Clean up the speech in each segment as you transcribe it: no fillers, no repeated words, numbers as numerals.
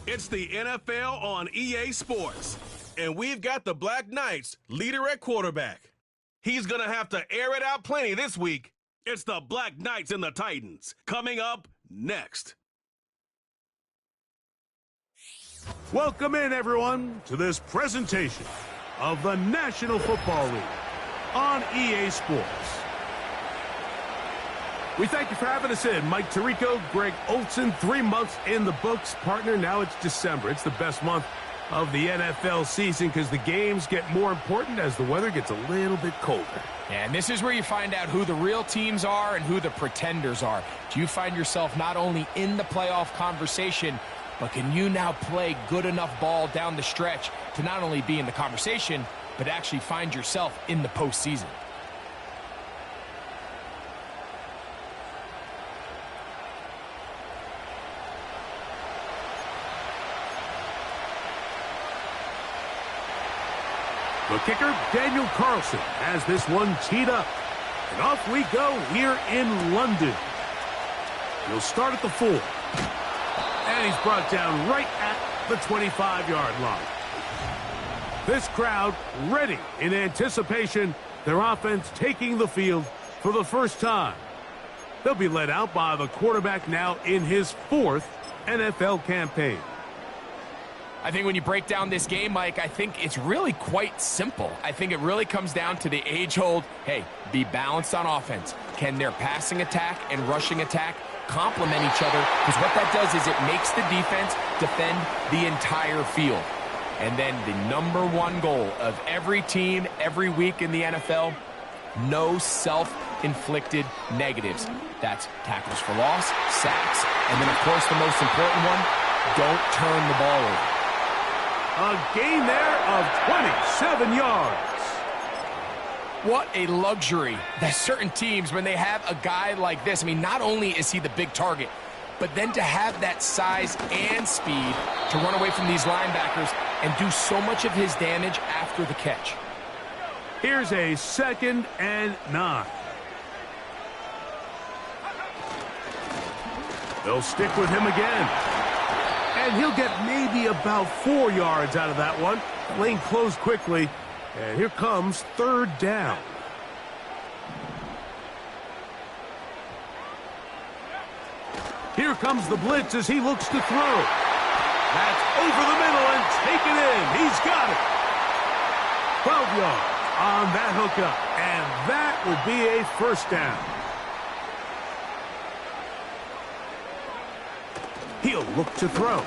It's the NFL on EA Sports, and we've got the Black Knights leader at quarterback. He's going to have to air it out plenty this week. It's the Black Knights and the Titans, coming up next. Welcome in, everyone, to this presentation of the National Football League on EA Sports. We thank you for having us in. Mike Tirico, Greg Olson, 3 months in the books. Partner, now it's December. It's the best month of the NFL season because the games get more important as the weather gets a little bit colder. And this is where you find out who the real teams are and who the pretenders are. Do you find yourself not only in the playoff conversation, but can you now play good enough ball down the stretch to not only be in the conversation, but actually find yourself in the postseason? The kicker, Daniel Carlson, has this one teed up. And off we go here in London. He'll start at the 4. And he's brought down right at the 25-yard line. This crowd ready in anticipation, their offense taking the field for the first time. They'll be led out by the quarterback now in his 4th NFL campaign. I think when you break down this game, Mike, I think it's really quite simple. I think it really comes down to the age-old, hey, be balanced on offense. Can their passing attack and rushing attack complement each other? Because what that does is it makes the defense defend the entire field. And then the #1 goal of every team every week in the NFL, no self-inflicted negatives. That's tackles for loss, sacks, and then, of course, the most important one, don't turn the ball over. A gain there of 27 yards. What a luxury that certain teams, when they have a guy like this, I mean, not only is he the big target, but then to have that size and speed to run away from these linebackers and do so much of his damage after the catch. Here's a 2nd and 9. They'll stick with him again. And he'll get maybe about 4 yards out of that one. Lane closed quickly. And here comes 3rd down. Here comes the blitz as he looks to throw. That's over the middle and taken in. He's got it. 12 yards on that hookup. And that would be a 1st down. He'll look to throw.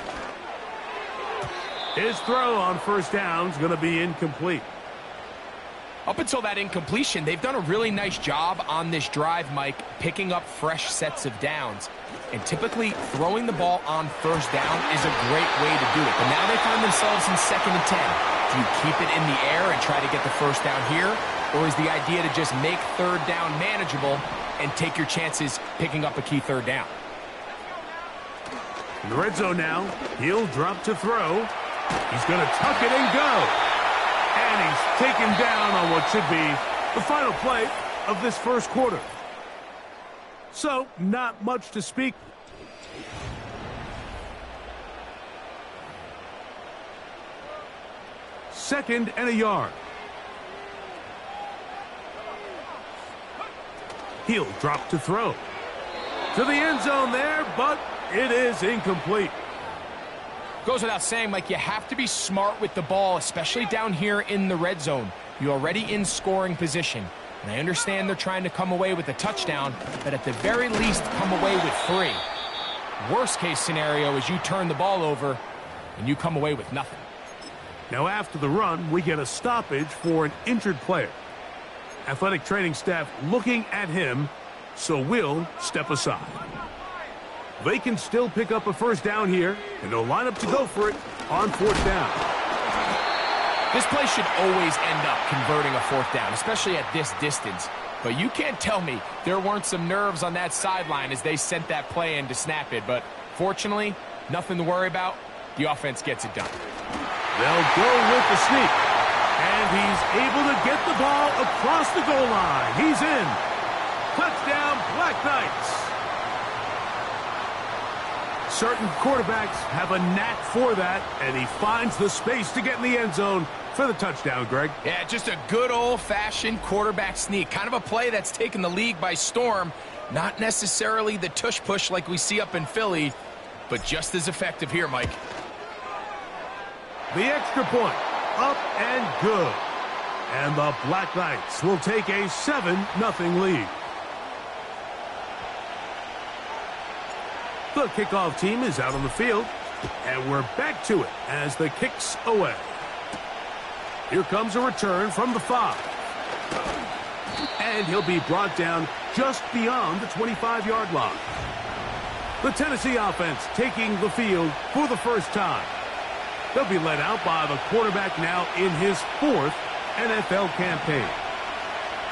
His throw on 1st down is going to be incomplete. Up until that incompletion, they've done a really nice job on this drive, Mike, picking up fresh sets of downs. And typically, throwing the ball on 1st down is a great way to do it. But now they find themselves in 2nd and 10. Do you keep it in the air and try to get the 1st down here? Or is the idea to just make 3rd down manageable and take your chances picking up a key 3rd down? In the red zone now, he'll drop to throw. He's going to tuck it and go. And he's taken down on what should be the final play of this 1st quarter. So, not much to speak. Second and a yard. He'll drop to throw. To the end zone there, but it is incomplete. Goes without saying, Mike, you have to be smart with the ball, especially down here in the red zone. You're already in scoring position. And I understand they're trying to come away with a touchdown, but at the very least, come away with 3. Worst case scenario is you turn the ball over and you come away with nothing. Now after the run, we get a stoppage for an injured player. Athletic training staff looking at him, so we'll step aside. They can still pick up a 1st down here, and they'll line up to go for it on 4th down. This play should always end up converting a 4th down, especially at this distance. But you can't tell me there weren't some nerves on that sideline as they sent that play in to snap it. But fortunately, nothing to worry about. The offense gets it done. They'll go with the sneak. And he's able to get the ball across the goal line. He's in. Touchdown, Black Knights. Certain quarterbacks have a knack for that, and he finds the space to get in the end zone for the touchdown, Greg. Yeah, just a good old-fashioned quarterback sneak. Kind of a play that's taken the league by storm. Not necessarily the tush-push like we see up in Philly, but just as effective here, Mike. The extra point, up and good. And the Black Knights will take a 7-0 lead. The kickoff team is out on the field, and we're back to it as the kick's away. Here comes a return from the 5. And he'll be brought down just beyond the 25-yard line. The Tennessee offense taking the field for the first time. They'll be led out by the quarterback now in his 4th NFL campaign.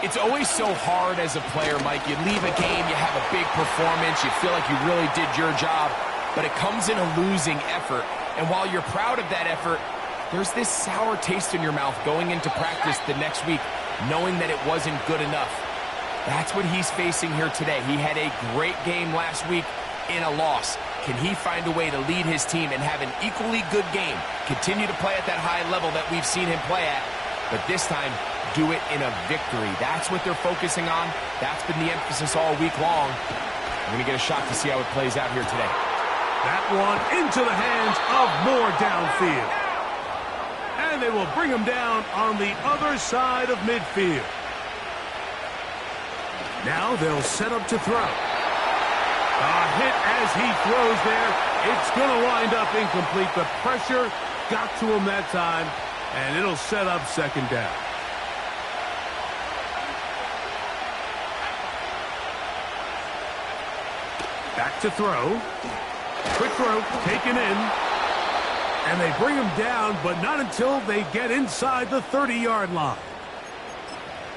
It's always so hard as a player, Mike. You leave a game, you have a big performance, you feel like you really did your job, but it comes in a losing effort. And while you're proud of that effort, there's this sour taste in your mouth going into practice the next week, knowing that it wasn't good enough. That's what he's facing here today. He had a great game last week in a loss. Can he find a way to lead his team and have an equally good game? Continue to play at that high level that we've seen him play at, but this time, do it in a victory. That's what they're focusing on. That's been the emphasis all week long. We're going to get a shot to see how it plays out here today. That one into the hands of Moore downfield. And they will bring him down on the other side of midfield. Now they'll set up to throw. A hit as he throws there. It's going to wind up incomplete. The pressure got to him that time, and it'll set up second down. Back to throw. Quick throw, taken in. And they bring him down, but not until they get inside the 30-yard line.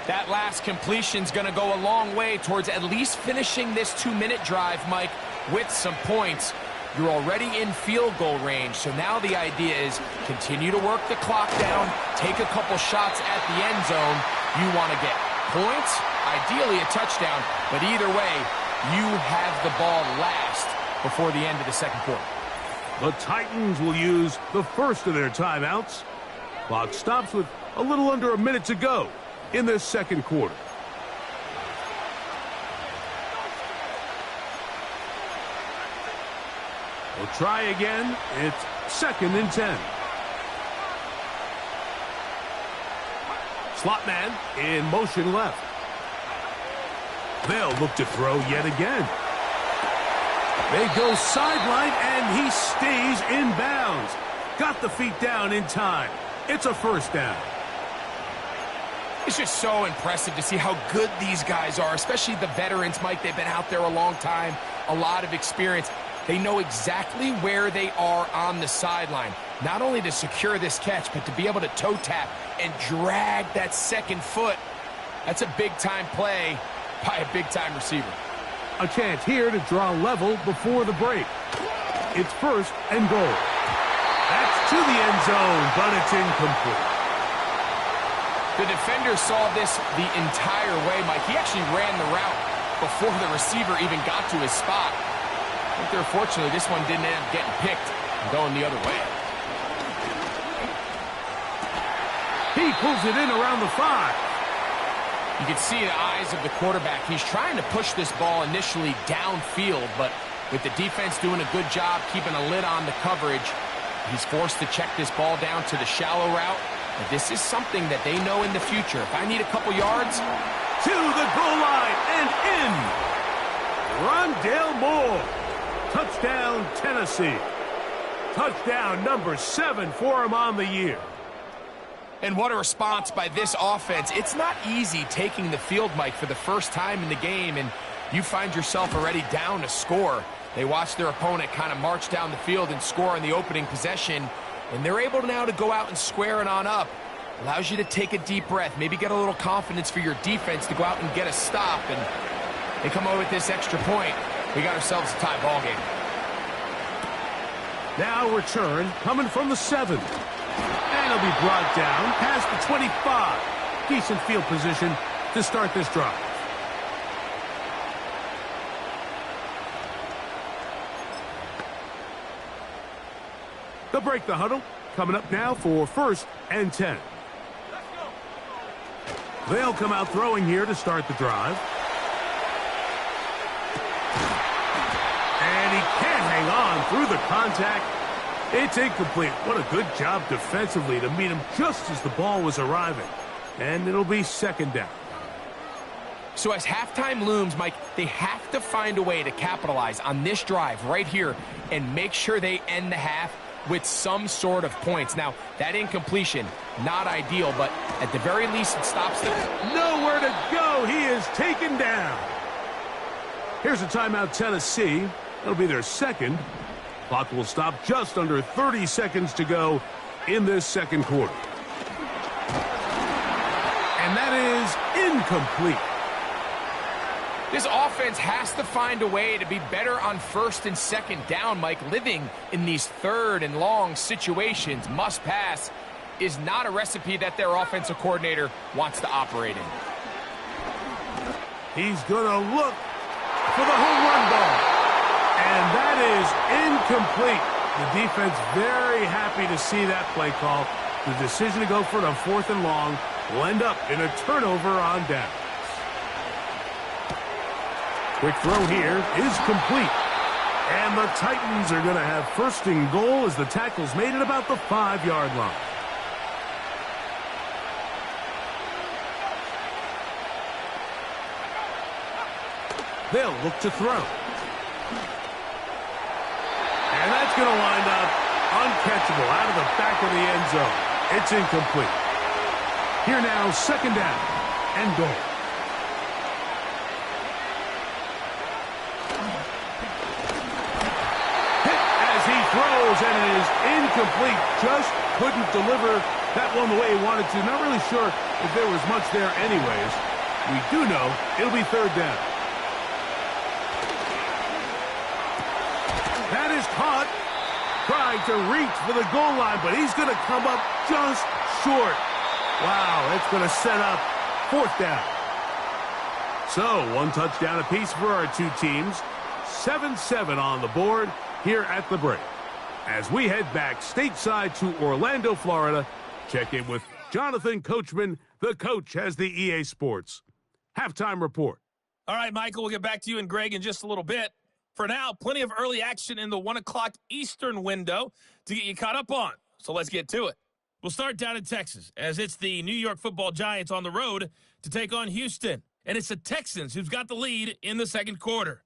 That last completion's going to go a long way towards at least finishing this 2-minute drive, Mike, with some points. You're already in field goal range, so now the idea is continue to work the clock down, take a couple shots at the end zone. You want to get points, ideally a touchdown, but either way, you have the ball last before the end of the second quarter. The Titans will use the first of their timeouts. Clock stops with a little under a minute to go in this second quarter. We'll try again. It's 2nd and 10. Slot man in motion left. They'll look to throw yet again. They go sideline, and he stays in bounds. Got the feet down in time. It's a first down. It's just so impressive to see how good these guys are, especially the veterans, Mike. They've been out there a long time, a lot of experience. They know exactly where they are on the sideline, not only to secure this catch, but to be able to toe tap and drag that second foot. That's a big-time play by a big-time receiver. A chance here to draw level before the break. It's 1st and goal. That's to the end zone, but it's incomplete. The defender saw this the entire way, Mike. He actually ran the route before the receiver even got to his spot. I think they're fortunate this one didn't end up getting picked and going the other way. He pulls it in around the 5. You can see the eyes of the quarterback. He's trying to push this ball initially downfield, but with the defense doing a good job keeping a lid on the coverage, he's forced to check this ball down to the shallow route. But this is something that they know in the future. If I need a couple yards, to the goal line and in. Rondale Moore. Touchdown, Tennessee. Touchdown number 7 for him on the year. And what a response by this offense. It's not easy taking the field, Mike, for the first time in the game, and you find yourself already down a score. They watch their opponent kind of march down the field and score in the opening possession, and they're able now to go out and square it on up. Allows you to take a deep breath, maybe get a little confidence for your defense to go out and get a stop, and they come over with this extra point. We got ourselves a tie ball game. Now return coming from the 7. And he'll be brought down past the 25. Decent field position to start this drive. They'll break the huddle. Coming up now for 1st and 10. They'll come out throwing here to start the drive. And he can't hang on through the contact. It's incomplete. What a good job defensively to meet him just as the ball was arriving. And it'll be 2nd down. So as halftime looms, Mike, they have to find a way to capitalize on this drive right here and make sure they end the half with some sort of points. Now, that incompletion, not ideal, but at the very least it stops them. Nowhere to go. He is taken down. Here's a timeout, Tennessee. It'll be their 2nd. Clock will stop just under 30 seconds to go in this 2nd quarter. And that is incomplete. This offense has to find a way to be better on 1st and 2nd down, Mike. Living in these 3rd and long situations, must pass, is not a recipe that their offensive coordinator wants to operate in. He's going to look for the home run ball. And that is incomplete. The defense very happy to see that play call. The decision to go for it on 4th and long will end up in a turnover on down. Quick throw here is complete. And the Titans are going to have 1st and goal as the tackle's made at about the 5-yard line. They'll look to throw. And that's going to wind up uncatchable out of the back of the end zone. It's incomplete. Here now, 2nd down and goal. Throws, and it is incomplete. Just couldn't deliver that one the way he wanted to. Not really sure if there was much there anyways. We do know it'll be 3rd down. That is caught. Trying to reach for the goal line, but he's going to come up just short. Wow, that's going to set up 4th down. So, 1 touchdown apiece for our 2 teams. 7-7 on the board here at the break. As we head back stateside to Orlando, Florida, check in with Jonathan Coachman. The coach has the EA Sports halftime report. All right, Michael, we'll get back to you and Greg in just a little bit. For now, plenty of early action in the 1 o'clock Eastern window to get you caught up on. So let's get to it. We'll start down in Texas, as it's the New York Football Giants on the road to take on Houston. And it's the Texans who've got the lead in the 2nd quarter.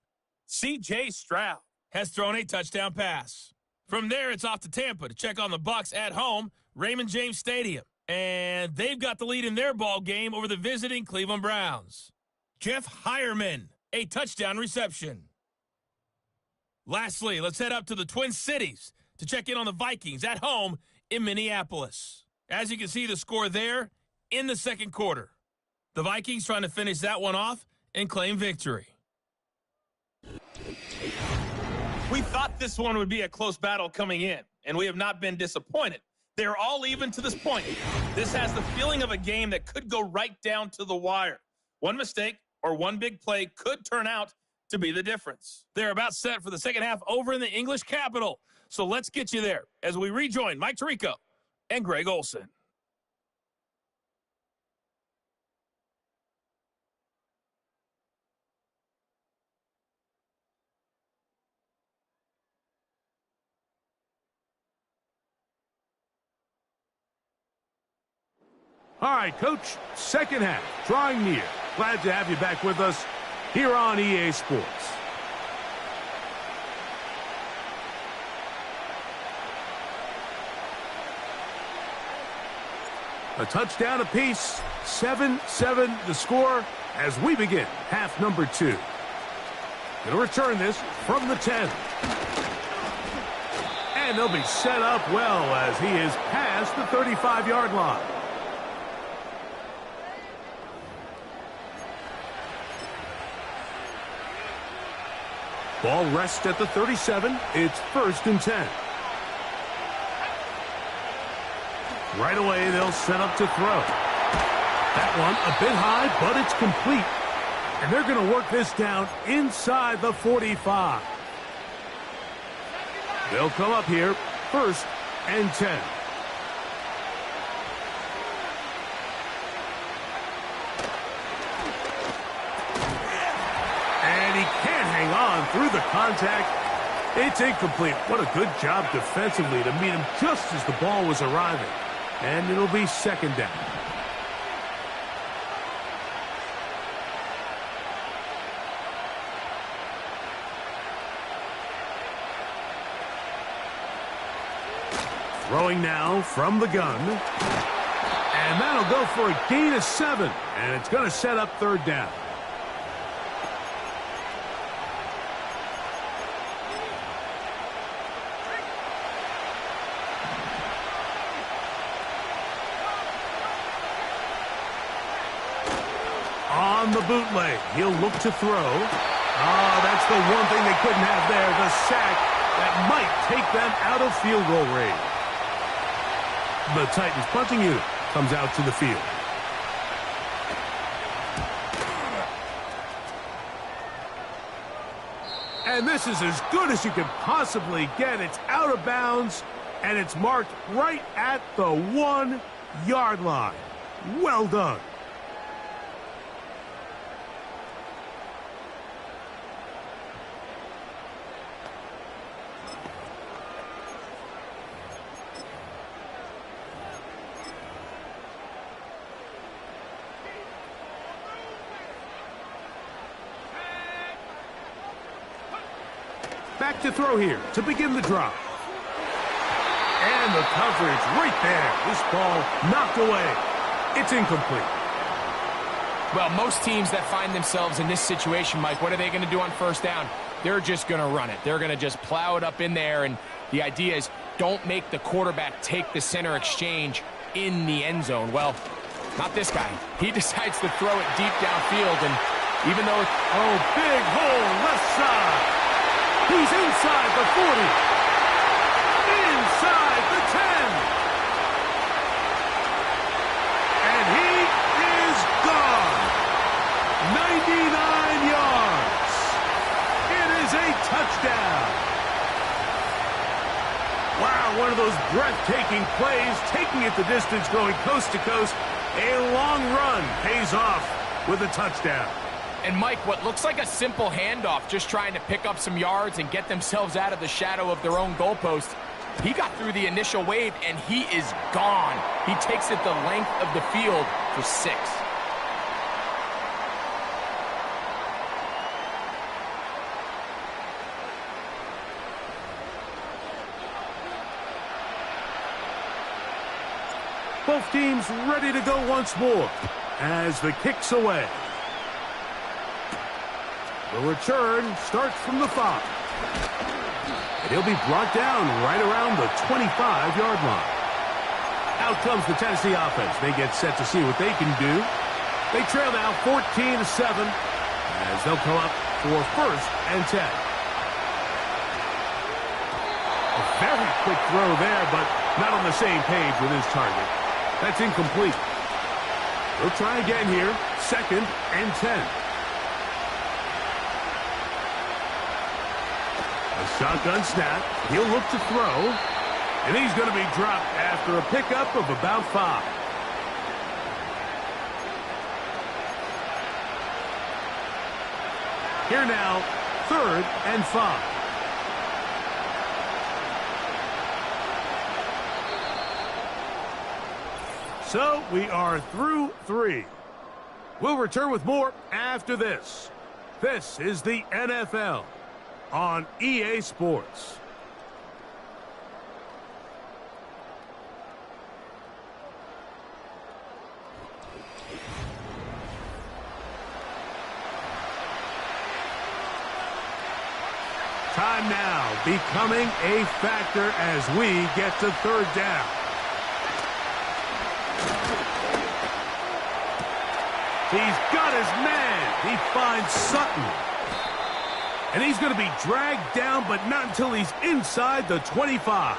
C.J. Stroud has thrown a touchdown pass. From there, it's off to Tampa to check on the Bucs at home, Raymond James Stadium. And they've got the lead in their ball game over the visiting Cleveland Browns. Jeff Hireman, a touchdown reception. Lastly, let's head up to the Twin Cities to check in on the Vikings at home in Minneapolis. As you can see, the score there in the 2nd quarter. The Vikings trying to finish that one off and claim victory. We thought this one would be a close battle coming in, and we have not been disappointed. They're all even to this point. This has the feeling of a game that could go right down to the wire. One mistake or one big play could turn out to be the difference. They're about set for the 2nd half over in the English capital. So let's get you there as we rejoin Mike Tirico and Greg Olson. All right, Coach, 2nd half, drawing near. Glad to have you back with us here on EA Sports. A touchdown apiece, 7-7 the score as we begin half number 2. Going to return this from the 10. And they'll be set up well as he is past the 35-yard line. Ball rests at the 37. It's 1st and 10. Right away, they'll set up to throw. That one a bit high, but it's complete. And they're going to work this down inside the 45. They'll come up here 1st and 10. And he can't hang on through the contact. It's incomplete. What a good job defensively to meet him just as the ball was arriving. And it'll be second down. Throwing now from the gun. And that'll go for a gain of 7. And it's going to set up third down. On the bootleg, he'll look to throw. Oh, that's the one thing they couldn't have there, the sack that might take them out of field goal range. The Titans punting unit comes out to the field. And this is as good as you can possibly get. It's out of bounds, and it's marked right at the 1-yard line. Well done. Back to throw here to begin the drive. And the coverage right there. This ball knocked away. It's incomplete. Well, most teams that find themselves in this situation, Mike, what are they going to do on first down? They're just going to run it. They're going to just plow it up in there, and the idea is don't make the quarterback take the center exchange in the end zone. Well, not this guy. He decides to throw it deep downfield, and even though it's... Oh, big hole left side. He's inside the 40. Inside the 10. And he is gone. 99 yards. It is a touchdown. Wow, one of those breathtaking plays, taking it the distance, going coast to coast. A long run pays off with a touchdown. And, Mike, what looks like a simple handoff, just trying to pick up some yards and get themselves out of the shadow of their own goalpost, he got through the initial wave, and he is gone. He takes it the length of the field for 6. Both teams ready to go once more as the kick's away. The return starts from the 5. And he'll be brought down right around the 25-yard line. Out comes the Tennessee offense. They get set to see what they can do. They trail now 14-7 as they'll come up for first and 10. A very quick throw there, but not on the same page with his target. That's incomplete. They'll try again here. Second and 10. Shotgun snap. He'll look to throw. And he's going to be dropped after a pickup of about 5. Here now, third and 5. So we are through 3. We'll return with more after this. This is the NFL on EA Sports. Time now becoming a factor as we get to third down. He's got his man. He finds Sutton. And he's going to be dragged down, but not until he's inside the 25.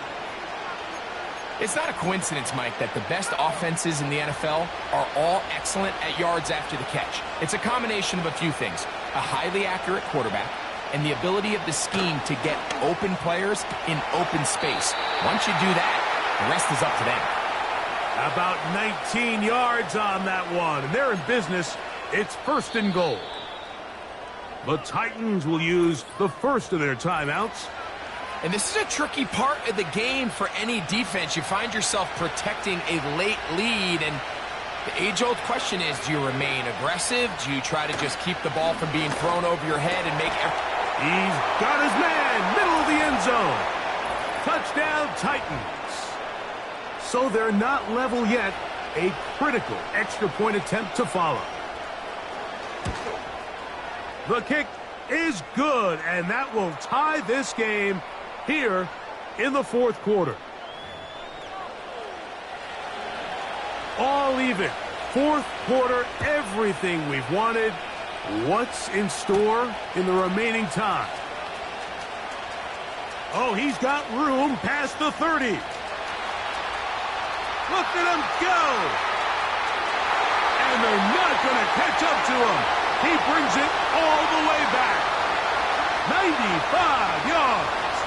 It's not a coincidence, Mike, that the best offenses in the NFL are all excellent at yards after the catch. It's a combination of a few things. A highly accurate quarterback and the ability of the scheme to get open players in open space. Once you do that, The rest is up to them. About 19 yards on that one. And they're in business. It's 1st and goal. The Titans will use the first of their timeouts. And this is a tricky part of the game for any defense. You find yourself protecting a late lead, and the age-old question is, do you remain aggressive? Do you try to just keep the ball from being thrown over your head and make He's got his man, middle of the end zone. Touchdown, Titans. So they're not level yet. A critical extra point attempt to follow. The kick is good, and that will tie this game here in the 4th quarter. All even. 4th quarter, everything we've wanted. What's in store in the remaining time? Oh, he's got room past the 30. Look at him go. And they're not going to catch up to him. He brings it all the way back. 95 yards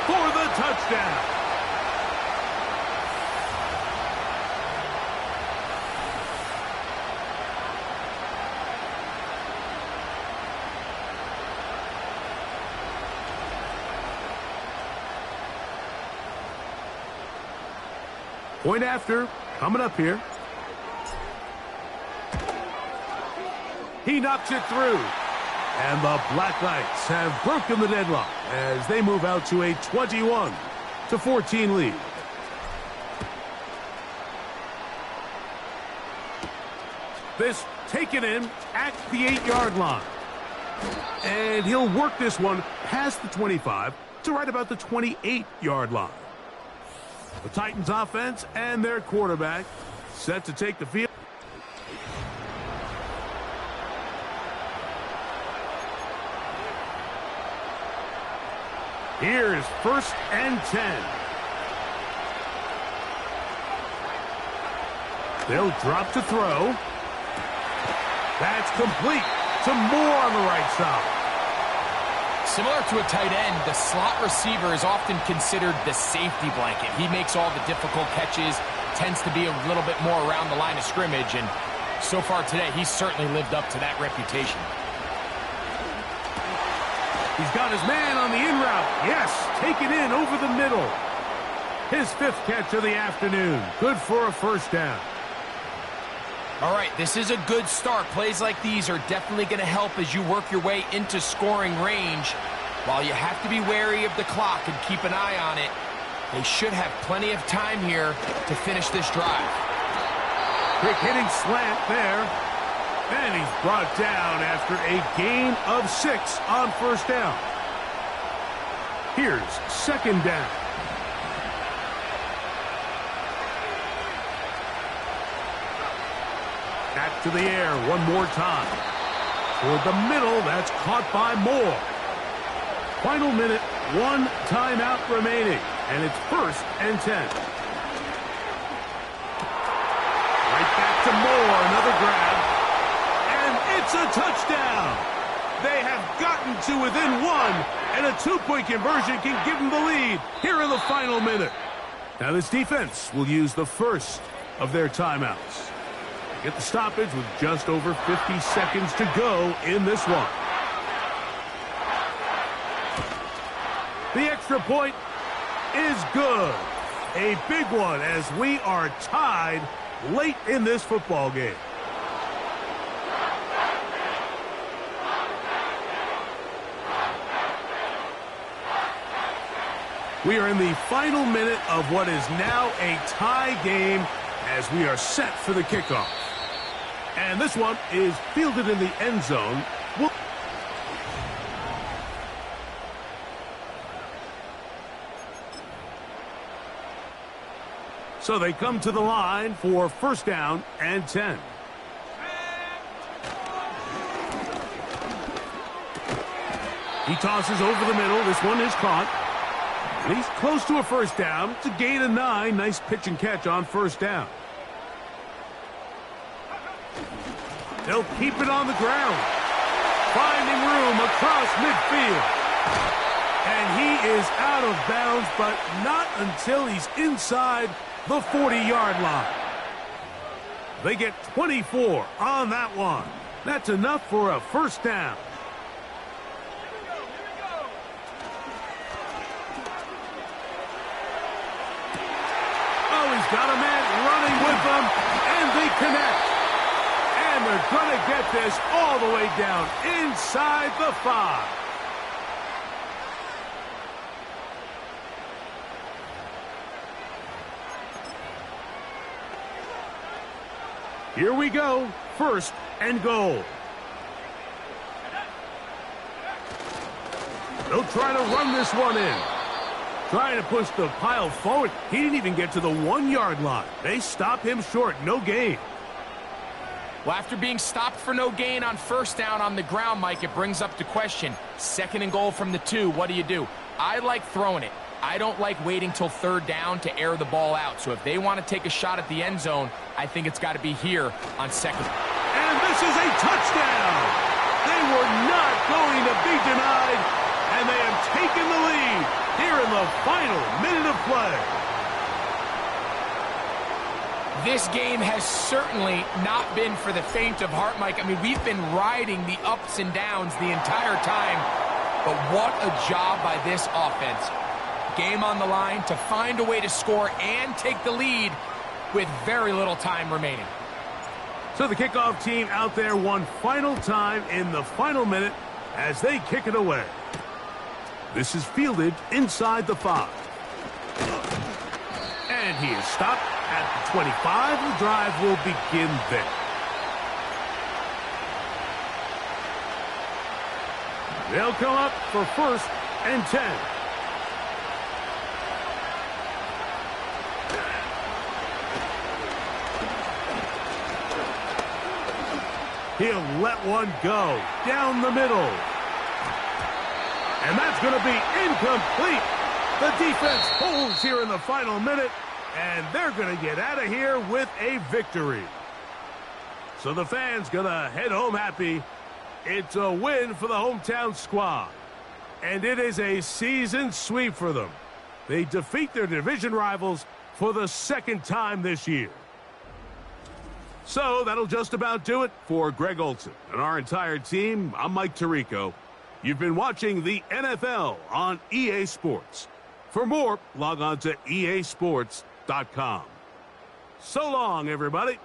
for the touchdown. Point after, coming up here. He knocks it through. And the Black Knights have broken the deadlock as they move out to a 21-14 lead. This taken in at the 8-yard line. And he'll work this one past the 25 to right about the 28-yard line. The Titans offense and their quarterback set to take the field. Here's 1st and 10. They'll drop to throw. That's complete to Moore on the right side. Similar to a tight end, the slot receiver is often considered the safety blanket. He makes all the difficult catches, tends to be a little bit more around the line of scrimmage, and so far today, he's certainly lived up to that reputation. He's got his man on the in route. Yes, taken in over the middle. His 5th catch of the afternoon. Good for a 1st down. All right, this is a good start. Plays like these are definitely going to help as you work your way into scoring range. While you have to be wary of the clock and keep an eye on it, they should have plenty of time here to finish this drive. Quick hitting slant there. And he's brought down after a gain of 6 on 1st down. Here's 2nd down. Back to the air one more time. Toward the middle, that's caught by Moore. Final minute, 1 timeout remaining, and it's 1st and 10. Right back to Moore, another grab, and it's a touchdown. They have gotten to within 1, and a 2-point conversion can give them the lead here in the final minute. Now this defense will use the first of their timeouts. Get the stoppage with just over 50 seconds to go in this one. The extra point is good. A big one as we are tied late in this football game. We are in the final minute of what is now a tie game as we are set for the kickoff. And this one is fielded in the end zone. So they come to the line for 1st down and 10. He tosses over the middle. This one is caught. And he's close to a 1st down. It's a gain of 9. Nice pitch and catch on 1st down. They'll keep it on the ground. Finding room across midfield. And he is out of bounds, but not until he's inside the 40-yard line. They get 24 on that one. That's enough for a first down. Oh, he's got a man running with them, and they connect. And they're going to get this all the way down inside the 5. Here we go, 1st and goal. They'll try to run this one in. Trying to push the pile forward. He didn't even get to the 1-yard line. They stop him short, no gain. Well, after being stopped for no gain on first down on the ground, Mike, it brings up the question. 2nd and goal from the 2, what do? I like throwing it. I don't like waiting till 3rd down to air the ball out. So if they want to take a shot at the end zone, I think it's got to be here on 2nd. And this is a touchdown. They were not going to be denied, and they have taken the lead here in the final minute of play. This game has certainly not been for the faint of heart, Mike. I mean, we've been riding the ups and downs the entire time, but what a job by this offense. Game on the line to find a way to score and take the lead with very little time remaining. So the kickoff team out there one final time in the final minute as they kick it away. This is fielded inside the 5. And he is stopped at the 25. The drive will begin there. They'll come up for 1st and 10. He'll let one go down the middle. And that's going to be incomplete. The defense holds here in the final minute, and they're going to get out of here with a victory. So the fans going to head home happy. It's a win for the hometown squad. And it is a season sweep for them. They defeat their division rivals for the 2nd time this year. So that'll just about do it for Greg Olson and our entire team. I'm Mike Tirico. You've been watching the NFL on EA Sports. For more, log on to easports.com. So long, everybody.